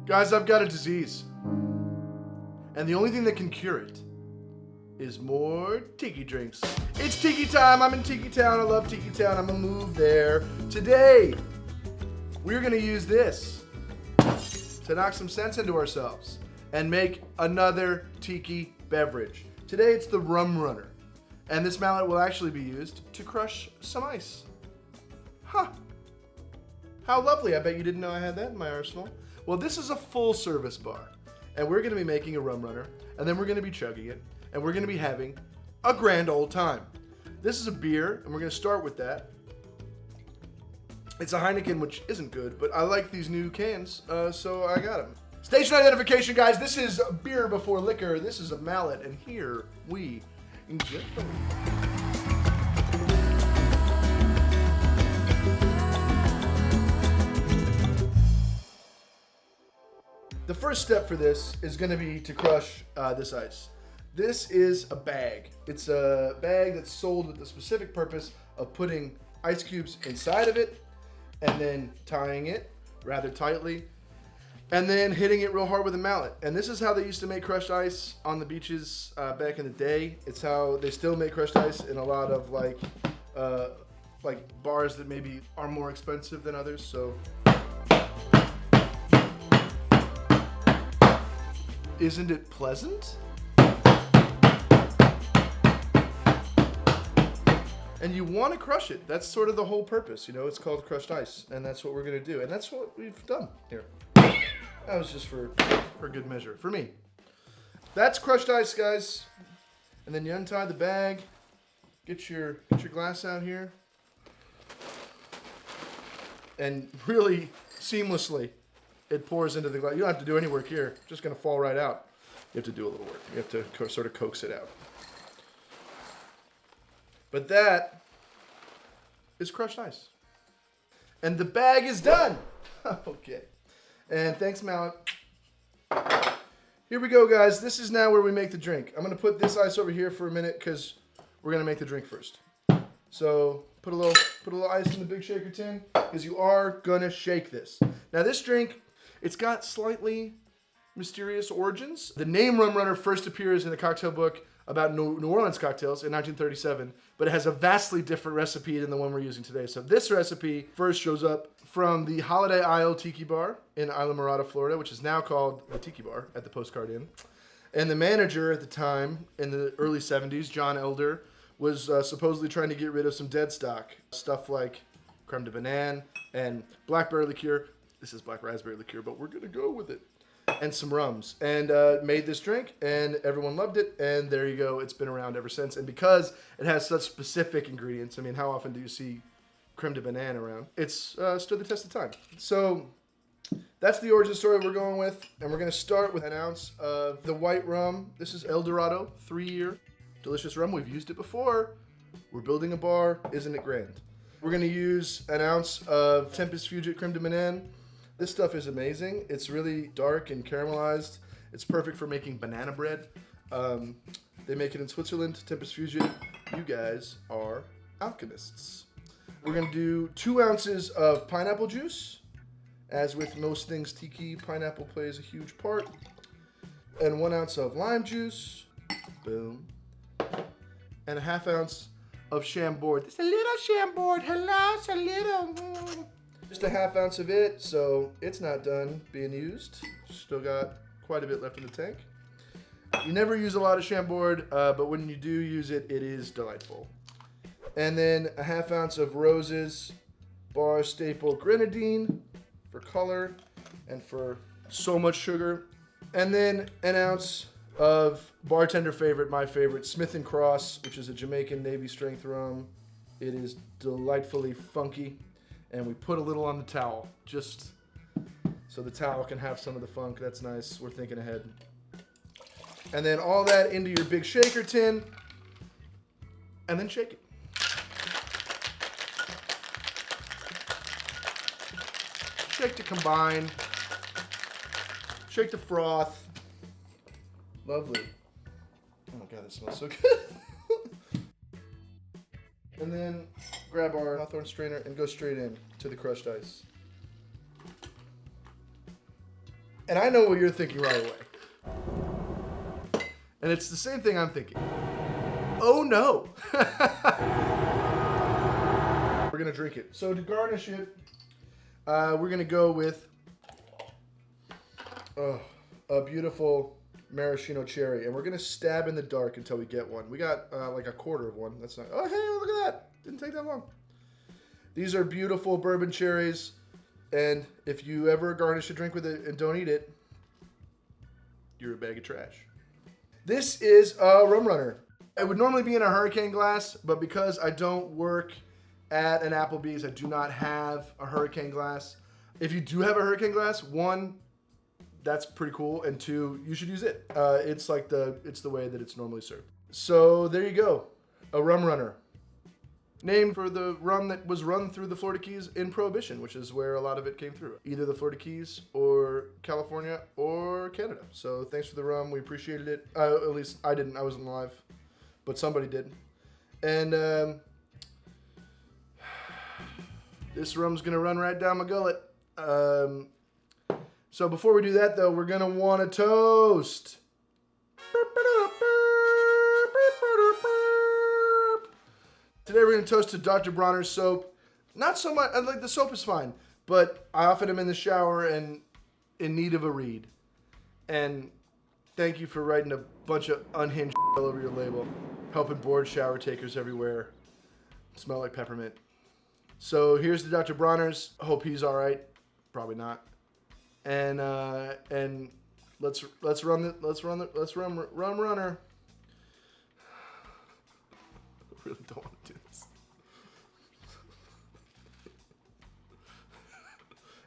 Guys, I've got a disease. And the only thing that can cure it is more Tiki drinks. It's Tiki time. I'm in Tiki Town. I love Tiki Town. I'm gonna move there. Today, we're gonna use this to knock some sense into ourselves and make another Tiki beverage. Today, it's the Rum Runner. And this mallet will actually be used to crush some ice. Huh. How lovely. I bet you didn't know I had that in my arsenal. Well, this is a full service bar. And we're gonna be making a Rum Runner, and then we're gonna be chugging it, and we're gonna be having a grand old time. This is a beer, and we're gonna start with that. It's a Heineken, which isn't good, but I like these new cans, so I got them. Station identification, guys. This is beer before liquor. This is a mallet, and here we go. The first step for this is going to be to crush this ice. This is a bag. It's a bag that's sold with the specific purpose of putting ice cubes inside of it and then tying it rather tightly and then hitting it real hard with a mallet. And this is how they used to make crushed ice on the beaches back in the day. It's how they still make crushed ice in a lot of like bars that maybe are more expensive than others. So. Isn't it pleasant? And you want to crush it. That's sort of the whole purpose, you know, it's called crushed ice, and that's what we're gonna do. And that's what we've done here. That was just for good measure, for me. That's crushed ice, guys. And then you untie the bag, get your glass out here, and really seamlessly, it pours into the glass. You don't have to do any work here. It's just going to fall right out. You have to do a little work. You have to sort of coax it out. But that is crushed ice. And the bag is done. Okay. And thanks, Mallet. Here we go, guys. This is now where we make the drink. I'm going to put this ice over here for a minute because we're going to make the drink first. So put a little ice in the big shaker tin because you are going to shake this. Now this drink, it's got slightly mysterious origins. The name Rum Runner first appears in the cocktail book about New Orleans cocktails in 1937, but it has a vastly different recipe than the one we're using today. So this recipe first shows up from the Holiday Isle Tiki Bar in Islamorada, Florida, which is now called the Tiki Bar at the Postcard Inn. And the manager at the time, in the early 70s, John Elder, was supposedly trying to get rid of some dead stock. Stuff like creme de banane and blackberry liqueur. This is black raspberry liqueur, but we're going to go with it. And some rums. And made this drink, and everyone loved it. And there you go. It's been around ever since. And because it has such specific ingredients, I mean, how often do you see creme de banane around? It's stood the test of time. So that's the origin story we're going with. And we're going to start with an ounce of the white rum. This is El Dorado, 3-year. Delicious rum. We've used it before. We're building a bar. Isn't it grand? We're going to use an ounce of Tempus Fugit Creme de banane. This stuff is amazing. It's really dark and caramelized. It's perfect for making banana bread. They make it in Switzerland, Tempus Fugit. You guys are alchemists. We're going to do 2 ounces of pineapple juice. As with most things Tiki, pineapple plays a huge part. And 1 ounce of lime juice. Boom. And a 1/2 ounce of Chambord. Just a little Chambord. Hello, it's a little. Just a 1/2 ounce of it, so it's not done being used. Still got quite a bit left in the tank. You never use a lot of Chambord, but when you do use it, it is delightful. And then a 1/2 ounce of Rose's bar staple grenadine for color and for so much sugar. And then an ounce of bartender favorite, my favorite, Smith & Cross, which is a Jamaican Navy strength rum. It is delightfully funky. And we put a little on the towel, just so the towel can have some of the funk. That's nice. We're thinking ahead. And then all that into your big shaker tin, and then shake it. Shake to combine. Shake to froth. Lovely. Oh my God, it smells so good. And then grab our hawthorn strainer and go straight in to the crushed ice. And I know what you're thinking right away. And it's the same thing I'm thinking. Oh no. We're gonna drink it. So to garnish it, we're gonna go with a beautiful maraschino cherry, and we're gonna stab in the dark until we get one. We got like a quarter of one. That's not. Oh hey, look at that! Didn't take that long. These are beautiful bourbon cherries, and if you ever garnish a drink with it and don't eat it, you're a bag of trash. This is a Rum Runner. It would normally be in a hurricane glass, but because I don't work at an Applebee's, I do not have a hurricane glass. If you do have a hurricane glass, one, that's pretty cool, and two, you should use it. It's the way that it's normally served. So there you go, a Rum Runner. Named for the rum that was run through the Florida Keys in Prohibition, which is where a lot of it came through. Either the Florida Keys or California or Canada. So thanks for the rum. We appreciated it. At least I didn't. I wasn't alive. But somebody did. And this rum's going to run right down my gullet. So before we do that, though, we're going to want to toast. Today we're going to toast to Dr. Bronner's soap. Not so much, like the soap is fine, but I often am in the shower and in need of a read. And thank you for writing a bunch of unhinged all over your label. Helping bored shower takers everywhere. Smell like peppermint. So here's the Dr. Bronner's. I hope he's all right. Probably not. And let's run Rum Runner. I really don't want to do this.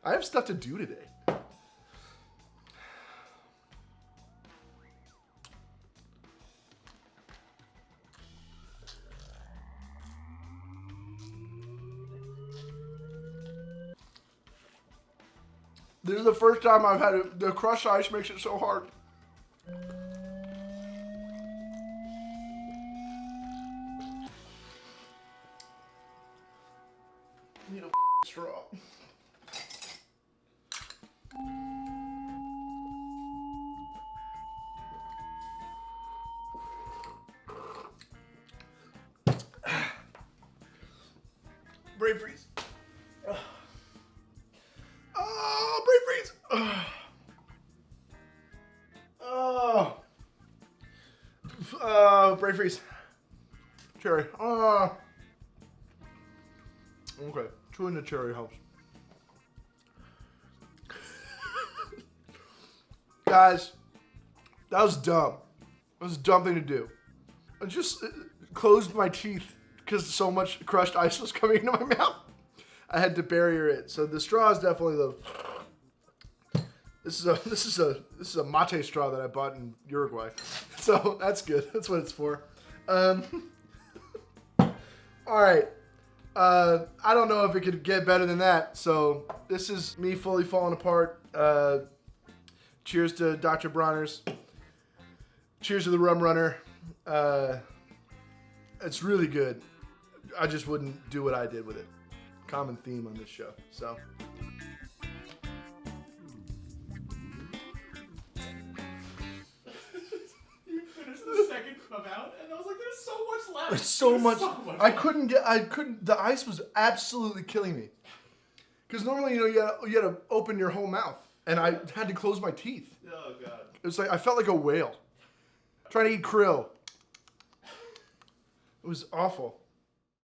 I have stuff to do today. This is the first time I've had it. The crushed ice makes it so hard. Need a straw. Brain freeze. Oh, brain freeze. Oh, brain freeze. Cherry. Okay, chewing the cherry helps. Guys, that was dumb. That was a dumb thing to do. I just closed my teeth because so much crushed ice was coming into my mouth. I had to barrier it. So the straw is definitely the. This is a mate straw that I bought in Uruguay. So that's good. That's what it's for. All right. I don't know if it could get better than that. So this is me fully falling apart. Cheers to Dr. Bronner's. Cheers to the Rum Runner. It's really good. I just wouldn't do what I did with it. Common theme on this show. So. You finished the second come out, and I was like, "There's so much left." There's so much. I couldn't. The ice was absolutely killing me. Because normally, you had to open your whole mouth, and I had to close my teeth. Oh god. It was like I felt like a whale trying to eat krill. It was awful.